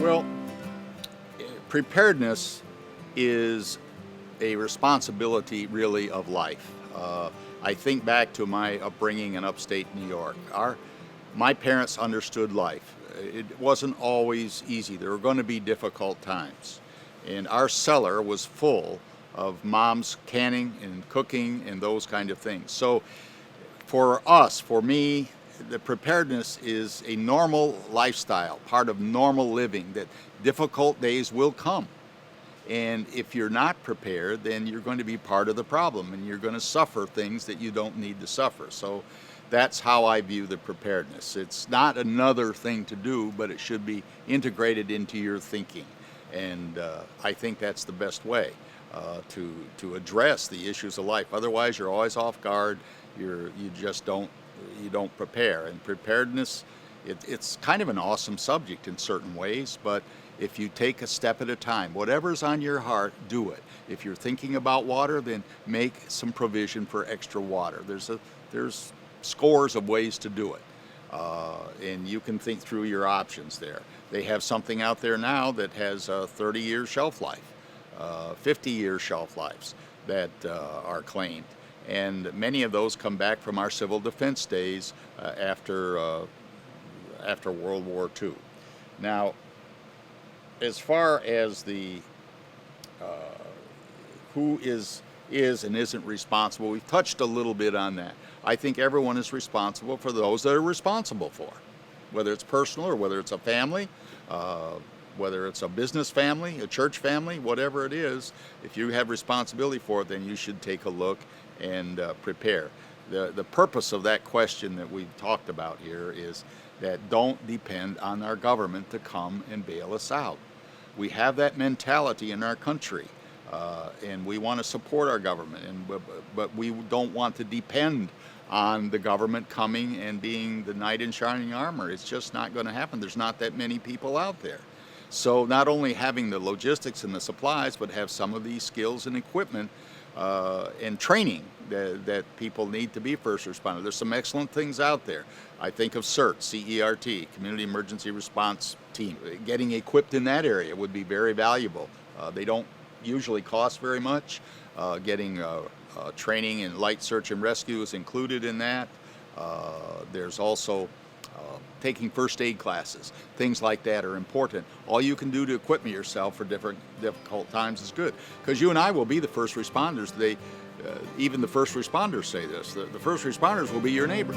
Well, preparedness is a responsibility really of life. I think back to my upbringing in upstate New York. My parents understood life. It wasn't always easy. There were going to be difficult times. And our cellar was full of mom's canning and cooking and those kind of things. So for us, for me, the preparedness is a normal lifestyle, part of normal living, that difficult days will come. And if you're not prepared, then you're going to be part of the problem and you're going to suffer things that you don't need to suffer. So that's how I view the preparedness. It's not another thing to do, but it should be integrated into your thinking. And I think that's the best way to address the issues of life. Otherwise, you're always off guard. You just don't prepare. And preparedness, it's kind of an awesome subject in certain ways, but if you take a step at a time, whatever's on your heart, do it. If you're thinking about water, then make some provision for extra water. There's scores of ways to do it, and you can think through your options there. They have something out there now that has a 30-year shelf life, 50-year shelf lives that are claimed, and many of those come back from our civil defense days after World War II. Now, as far as the who is and isn't responsible, we've touched a little bit on that. I think everyone is responsible for those that are responsible for, whether it's personal or whether it's a family, whether it's a business family, a church family, whatever it is. If you have responsibility for it, then you should take a look and prepare. The purpose of that question that we've talked about here is that don't depend on our government to come and bail us out. We have that mentality in our country, and we want to support our government, but we don't want to depend on the government coming and being the knight in shining armor. It's just not going to happen. There's not that many people out there. So not only having the logistics and the supplies, but have some of these skills and equipment and training that people need to be first responders. There's some excellent things out there. I think of CERT, C-E-R-T, Community Emergency Response Team. Getting equipped in that area would be very valuable. They don't usually cost very much. Getting training in light search and rescue is included in that. There's also taking first aid classes. Things like that are important. All you can do to equip yourself for difficult times is good. Because you and I will be the first responders. Even the first responders say this. The first responders will be your neighbors.